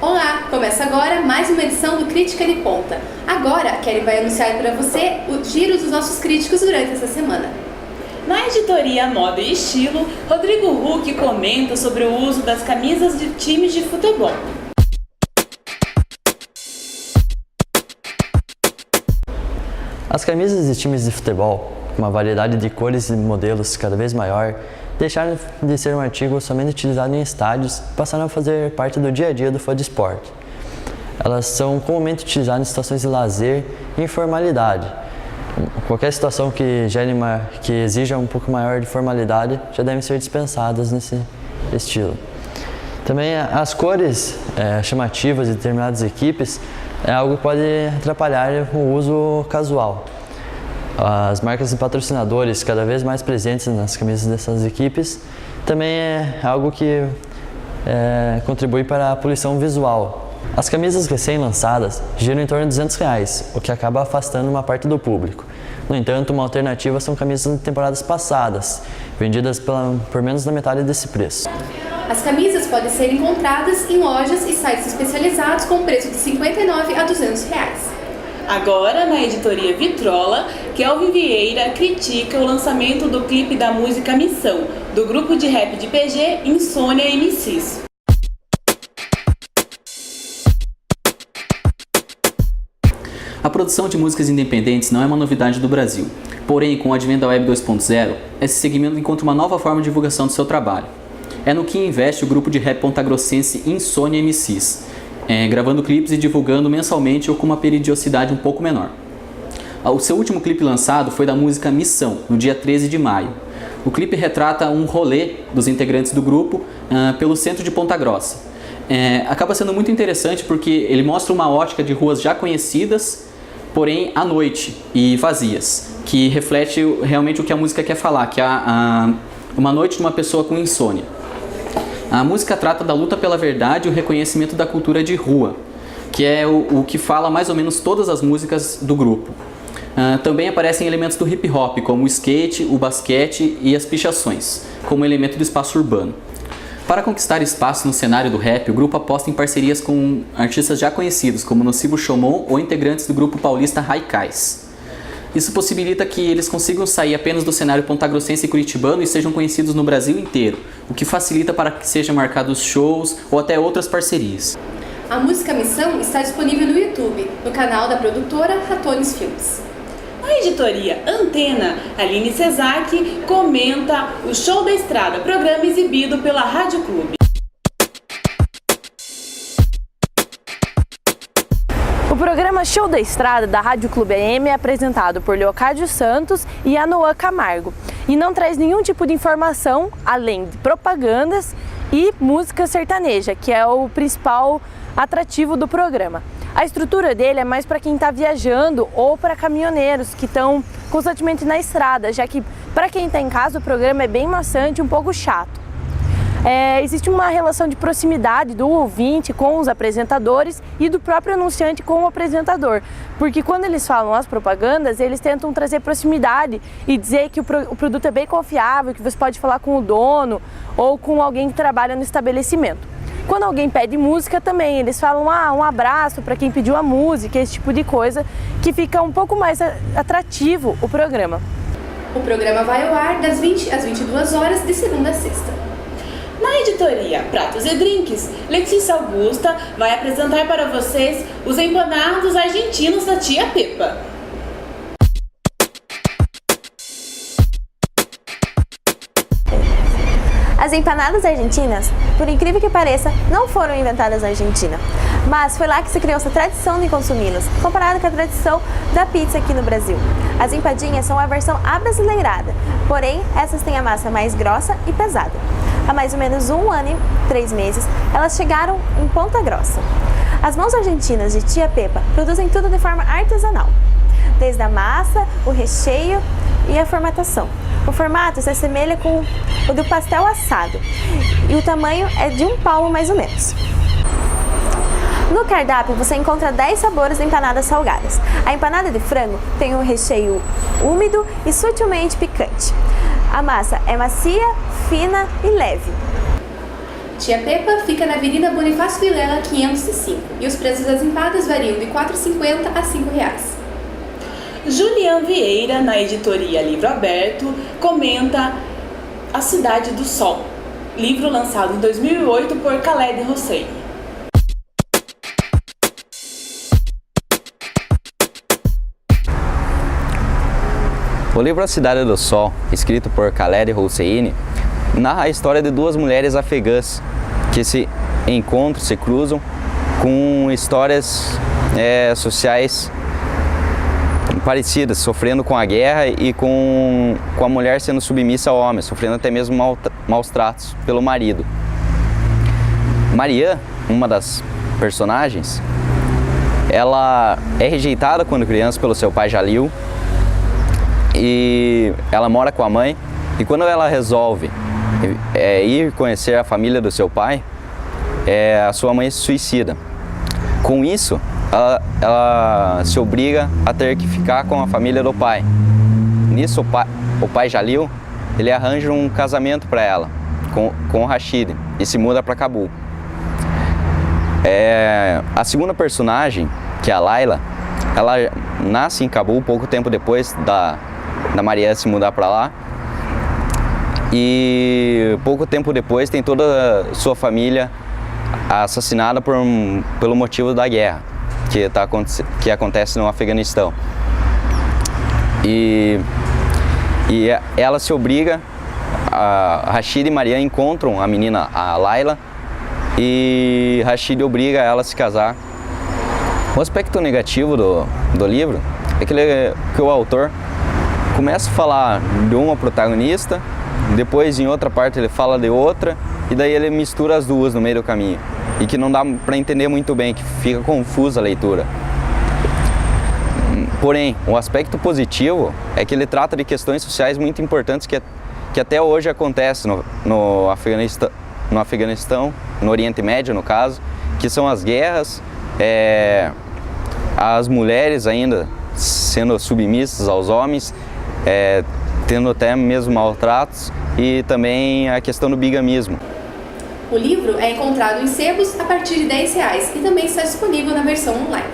Olá! Começa agora mais uma edição do Crítica de Ponta. Agora, a Kelly vai anunciar para você o giro dos nossos críticos durante essa semana. Na editoria Moda e Estilo, Rodrigo Huck comenta sobre o uso das camisas de times de futebol. As camisas de times de futebol, com uma variedade de cores e modelos cada vez maior, deixaram de ser um artigo somente utilizado em estádios e passaram a fazer parte do dia a dia do fã de esporte. Elas são comumente utilizadas em situações de lazer e informalidade. Qualquer situação que exija um pouco maior de formalidade já devem ser dispensadas nesse estilo. Também as cores chamativas de determinadas equipes é algo que pode atrapalhar o uso casual. As marcas e patrocinadores cada vez mais presentes nas camisas dessas equipes também é algo que contribui para a poluição visual. As camisas recém-lançadas giram em torno de R$200, o que acaba afastando uma parte do público. No entanto, uma alternativa são camisas de temporadas passadas, vendidas por menos da metade desse preço. As camisas podem ser encontradas em lojas e sites especializados com preço de R$59 a R$200. Agora, na editoria Vitrola, Kelvin Vieira critica o lançamento do clipe da música Missão, do grupo de rap de PG Insônia MCs. A produção de músicas independentes não é uma novidade do Brasil. Porém, com o advento da Web 2.0, esse segmento encontra uma nova forma de divulgação do seu trabalho. É no que investe o grupo de rap pontagrossense Insônia MCs, gravando clipes e divulgando mensalmente ou com uma periodicidade um pouco menor. O seu último clipe lançado foi da música Missão, no dia 13 de maio. O clipe retrata um rolê dos integrantes do grupo pelo centro de Ponta Grossa. Acaba sendo muito interessante porque ele mostra uma ótica de ruas já conhecidas, porém à noite e vazias, que reflete realmente o que a música quer falar, que é uma noite de uma pessoa com insônia. A música trata da luta pela verdade e o reconhecimento da cultura de rua, que é o que fala mais ou menos todas as músicas do grupo. Também aparecem elementos do hip hop, como o skate, o basquete e as pichações, como elemento do espaço urbano. Para conquistar espaço no cenário do rap, o grupo aposta em parcerias com artistas já conhecidos, como Nocivo Chomon ou integrantes do grupo paulista Raikais. Isso possibilita que eles consigam sair apenas do cenário pontagrossense e curitibano e sejam conhecidos no Brasil inteiro, o que facilita para que sejam marcados shows ou até outras parcerias. A música Missão está disponível no YouTube, no canal da produtora Ratones Filmes. Na editoria Antena, Aline Cesac comenta o Show da Estrada, programa exibido pela Rádio Clube. O programa Show da Estrada da Rádio Clube AM é apresentado por Leocádio Santos e Anoa Camargo e não traz nenhum tipo de informação além de propagandas e música sertaneja, que é o principal atrativo do programa. A estrutura dele é mais para quem está viajando ou para caminhoneiros que estão constantemente na estrada, já que para quem está em casa o programa é bem maçante e um pouco chato. Existe uma relação de proximidade do ouvinte com os apresentadores e do próprio anunciante com o apresentador, porque quando eles falam as propagandas, eles tentam trazer proximidade e dizer que o produto é bem confiável, que você pode falar com o dono ou com alguém que trabalha no estabelecimento. Quando alguém pede música também, eles falam um abraço para quem pediu a música, esse tipo de coisa, que fica um pouco mais atrativo o programa. O programa vai ao ar das 20 às 22 horas de segunda a sexta. Na editoria Pratos e Drinks, Letícia Augusta vai apresentar para vocês os empanados argentinos da Tia Pepa. As empanadas argentinas, por incrível que pareça, não foram inventadas na Argentina, mas foi lá que se criou essa tradição de consumi-las, comparada com a tradição da pizza aqui no Brasil. As empadinhas são a versão abrasileirada, porém essas têm a massa mais grossa e pesada. Há mais ou menos 1 ano e 3 meses, elas chegaram em Ponta Grossa. As mãos argentinas de Tia Pepa produzem tudo de forma artesanal, desde a massa, o recheio e a formatação. O formato se assemelha com o do pastel assado e o tamanho é de 1 palmo mais ou menos. No cardápio você encontra 10 sabores de empanadas salgadas. A empanada de frango tem um recheio úmido e sutilmente picante. A massa é macia, fina e leve. Tia Pepa fica na Avenida Bonifácio Vilela 505 e os preços das empadas variam de R$ 4,50 a R$ 5,00. Julian Vieira, na editoria Livro Aberto, comenta A Cidade do Sol, livro lançado em 2008 por Khaled Hosseini. O livro A Cidade do Sol, escrito por Khaled Hosseini, narra a história de duas mulheres afegãs que se encontram, se cruzam com histórias sociais parecidas, sofrendo com a guerra e com a mulher sendo submissa ao homem, sofrendo até mesmo maus tratos pelo marido. Marianne, uma das personagens, ela é rejeitada quando criança pelo seu pai Jalil e ela mora com a mãe, e quando ela resolve ir conhecer a família do seu pai, a sua mãe se suicida. Com isso, ela se obriga a ter que ficar com a família do pai. Nisso, o pai Jalil, ele arranja um casamento para ela com o Rashid e se muda para Cabul. A segunda personagem, que é a Laila, ela nasce em Cabul pouco tempo depois da Marianne se mudar para lá, e pouco tempo depois tem toda a sua família assassinada pelo motivo da guerra que acontece no Afeganistão. E ela se obriga, a Rashid e Marianne encontram a menina, a Laila, e Rashid obriga ela a se casar. O aspecto negativo do livro é que o autor começa a falar de uma protagonista, depois em outra parte ele fala de outra, e daí ele mistura as duas no meio do caminho, e que não dá para entender muito bem, que fica confusa a leitura. Porém, o aspecto positivo é que ele trata de questões sociais muito importantes que até hoje acontecem no Afeganistão, no Oriente Médio no caso, que são as guerras, as mulheres ainda sendo submissas aos homens, tendo até mesmo maltratos, e também a questão do bigamismo. O livro é encontrado em sebos a partir de R$ 10 e também está disponível na versão online.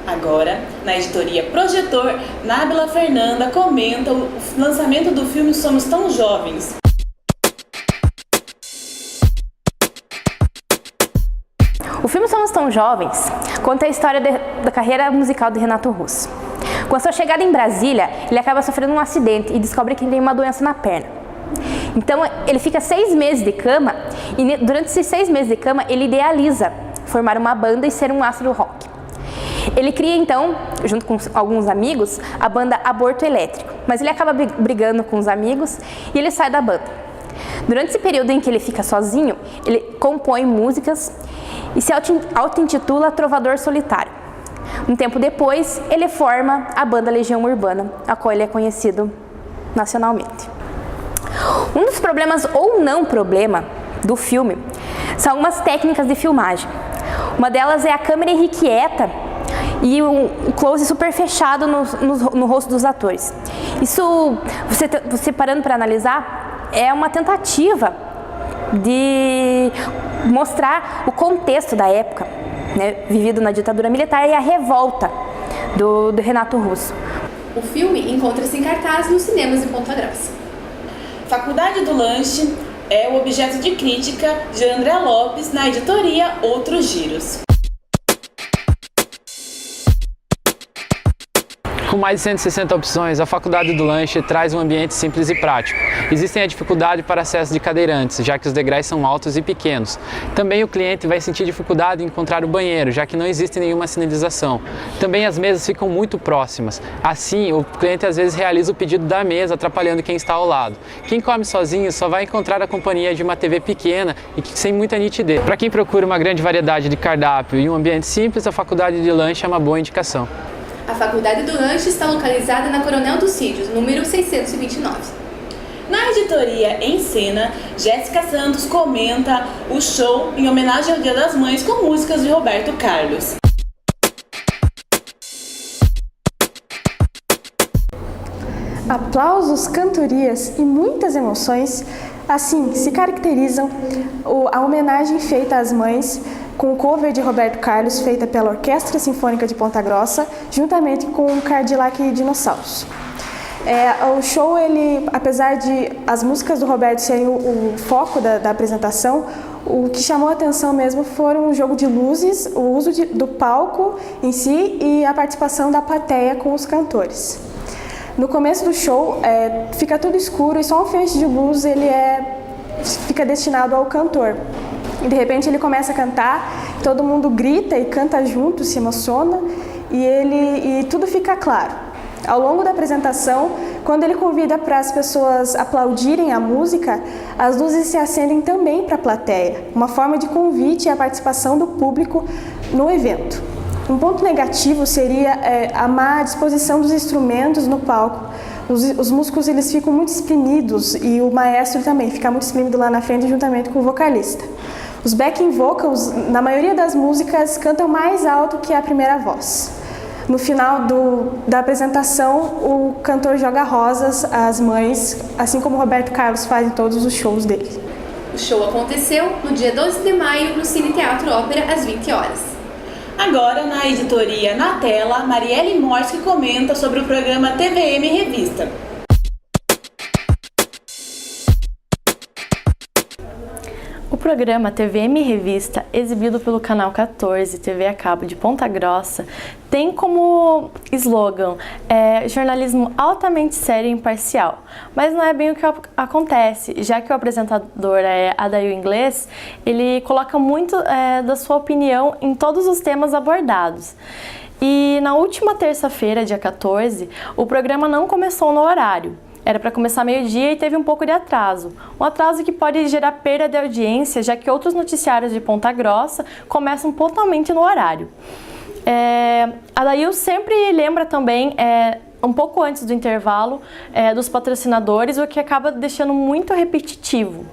Agora, na editoria Projetor, Nábila Fernanda comenta o lançamento do filme Somos Tão Jovens. O filme Somos Tão Jovens conta a história da carreira musical de Renato Russo. Com a sua chegada em Brasília, ele acaba sofrendo um acidente e descobre que tem uma doença na perna. Então ele fica 6 meses de cama, e durante esses 6 meses de cama ele idealiza formar uma banda e ser um astro do rock. Ele cria então, junto com alguns amigos, a banda Aborto Elétrico, mas ele acaba brigando com os amigos e ele sai da banda. Durante esse período em que ele fica sozinho, ele compõe músicas e se auto-intitula Trovador Solitário. Um tempo depois, ele forma a banda Legião Urbana, a qual ele é conhecido nacionalmente. Um dos problemas ou não problema do filme são algumas técnicas de filmagem. Uma delas é a câmera irrequieta e um close super fechado no rosto dos atores. Isso, você parando para analisar, é uma tentativa de mostrar o contexto da época, né, vivido na ditadura militar, e a revolta do Renato Russo. O filme encontra-se em cartaz nos cinemas de Ponta Grossa. Faculdade do Lanche é o objeto de crítica de André Lopes na editoria Outros Giros. Com mais de 160 opções, a Faculdade do Lanche traz um ambiente simples e prático. Existem a dificuldade para acesso de cadeirantes, já que os degraus são altos e pequenos. Também o cliente vai sentir dificuldade em encontrar o banheiro, já que não existe nenhuma sinalização. Também as mesas ficam muito próximas. Assim, o cliente às vezes realiza o pedido da mesa, atrapalhando quem está ao lado. Quem come sozinho só vai encontrar a companhia de uma TV pequena e sem muita nitidez. Para quem procura uma grande variedade de cardápio e um ambiente simples, a Faculdade de Lanche é uma boa indicação. A Faculdade do Lanche está localizada na Coronel dos Cídios, número 629. Na editoria Em Cena, Jéssica Santos comenta o show em homenagem ao Dia das Mães com músicas de Roberto Carlos. Aplausos, cantorias e muitas emoções Assim, se caracterizam a homenagem feita às mães com o cover de Roberto Carlos, feita pela Orquestra Sinfônica de Ponta Grossa, juntamente com o Cadillac Dinossauros. O show, apesar de as músicas do Roberto serem o foco da apresentação, o que chamou a atenção mesmo foram o jogo de luzes, o uso do palco em si e a participação da plateia com os cantores. No começo do show, fica tudo escuro e só um feixe de luz fica destinado ao cantor. E de repente ele começa a cantar, todo mundo grita e canta junto, se emociona e tudo fica claro. Ao longo da apresentação, quando ele convida para as pessoas aplaudirem a música, as luzes se acendem também para a plateia, uma forma de convite à participação do público no evento. Um ponto negativo seria a má disposição dos instrumentos no palco. Os músicos eles ficam muito espremidos e o maestro também fica muito espremido lá na frente juntamente com o vocalista. Os backing vocals, na maioria das músicas, cantam mais alto que a primeira voz. No final da apresentação, o cantor joga rosas às mães, assim como o Roberto Carlos faz em todos os shows dele. O show aconteceu no dia 12 de maio no Cine Teatro Ópera, às 20 horas. Agora, na editoria Na Tela, Marielle Morski comenta sobre o programa TVM Revista. O programa TVM Revista, exibido pelo Canal 14 TV a cabo de Ponta Grossa, tem como slogan jornalismo altamente sério e imparcial. Mas não é bem o que acontece, já que o apresentador Adail Inglês, ele coloca muito da sua opinião em todos os temas abordados. E na última terça-feira, dia 14, o programa não começou no horário. Era para começar meio-dia e teve um pouco de atraso. Um atraso que pode gerar perda de audiência, já que outros noticiários de Ponta Grossa começam pontualmente no horário. A Dail sempre lembra também, um pouco antes do intervalo, dos patrocinadores, o que acaba deixando muito repetitivo.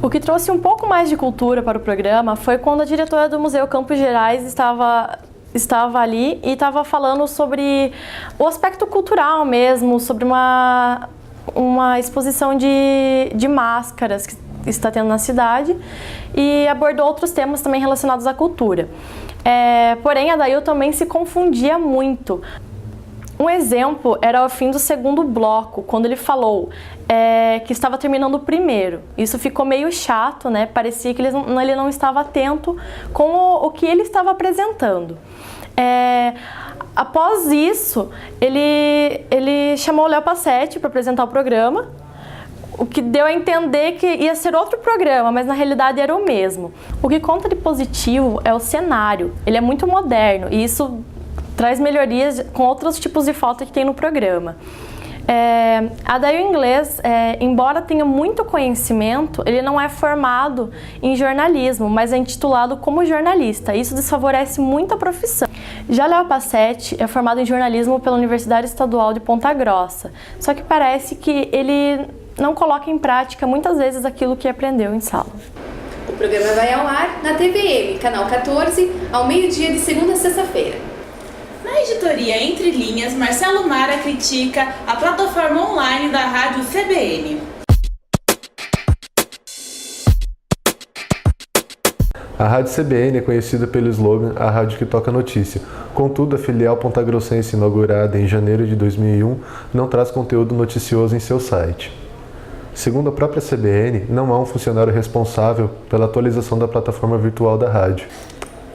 O que trouxe um pouco mais de cultura para o programa foi quando a diretora do Museu Campos Gerais estava ali e estava falando sobre o aspecto cultural mesmo, sobre uma exposição de máscaras que está tendo na cidade e abordou outros temas também relacionados à cultura. Porém, a Dail também se confundia muito. Um exemplo era o fim do segundo bloco, quando ele falou que estava terminando o primeiro. Isso ficou meio chato, né? Parecia que ele não estava atento com o que ele estava apresentando. Após isso, ele chamou o Léo Passetti para apresentar o programa, o que deu a entender que ia ser outro programa, mas na realidade era o mesmo. O que conta de positivo é o cenário. Ele é muito moderno e isso traz melhorias com outros tipos de foto que tem no programa. A Adail Inglês, embora tenha muito conhecimento, ele não é formado em jornalismo, mas é intitulado como jornalista. Isso desfavorece muito a profissão. Já Léo Passetti é formado em jornalismo pela Universidade Estadual de Ponta Grossa, só que parece que ele não coloca em prática muitas vezes aquilo que aprendeu em sala. O programa vai ao ar na TVM, canal 14, ao meio-dia de segunda a sexta-feira. Na editoria Entre Linhas, Marcelo Mara critica a plataforma online da rádio CBN. A rádio CBN é conhecida pelo slogan "A Rádio que Toca Notícia". Contudo, a filial pontagrossense inaugurada em janeiro de 2001 não traz conteúdo noticioso em seu site. Segundo a própria CBN, não há um funcionário responsável pela atualização da plataforma virtual da rádio.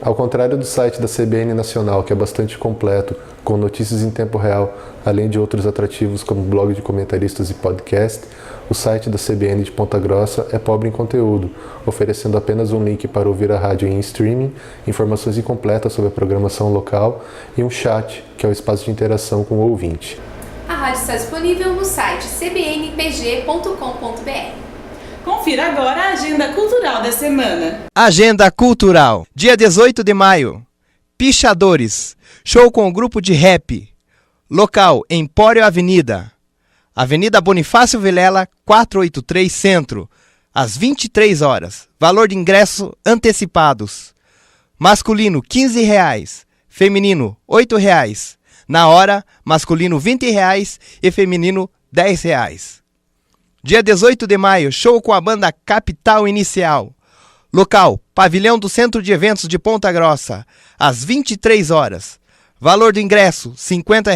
Ao contrário do site da CBN Nacional, que é bastante completo, com notícias em tempo real, além de outros atrativos como blog de comentaristas e podcast, o site da CBN de Ponta Grossa é pobre em conteúdo, oferecendo apenas um link para ouvir a rádio em streaming, informações incompletas sobre a programação local e um chat, que é o espaço de interação com o ouvinte. A rádio está disponível no site cbnpg.com.br. Confira agora a agenda cultural da semana. Agenda cultural. Dia 18 de maio. Pichadores. Show com o grupo de rap. Local, Empório Avenida. Avenida Bonifácio Vilela, 483 Centro. Às 23 horas. Valor de ingresso antecipados. Masculino, R$15. Feminino, R$8. Na hora, masculino R$20 e feminino R$10. Dia 18 de maio, show com a banda Capital Inicial. Local, Pavilhão do Centro de Eventos de Ponta Grossa, às 23 horas. Valor do ingresso, R$ 50.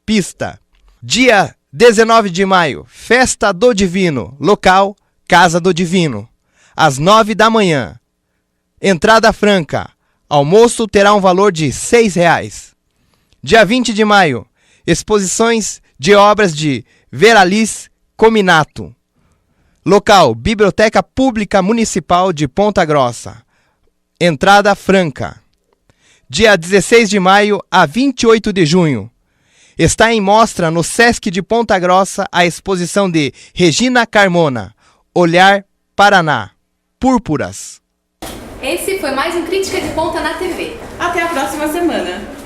Pista. Dia 19 de maio, Festa do Divino. Local, Casa do Divino, às 9 da manhã. Entrada franca. Almoço terá um valor de R$ 6. Dia 20 de maio, exposições de obras de Veraliz Cominato. Local, Biblioteca Pública Municipal de Ponta Grossa. Entrada franca. Dia 16 de maio a 28 de junho. Está em mostra no Sesc de Ponta Grossa a exposição de Regina Carmona, Olhar Paraná, Púrpuras. Esse foi mais um Crítica de Ponta na TV. Até a próxima semana!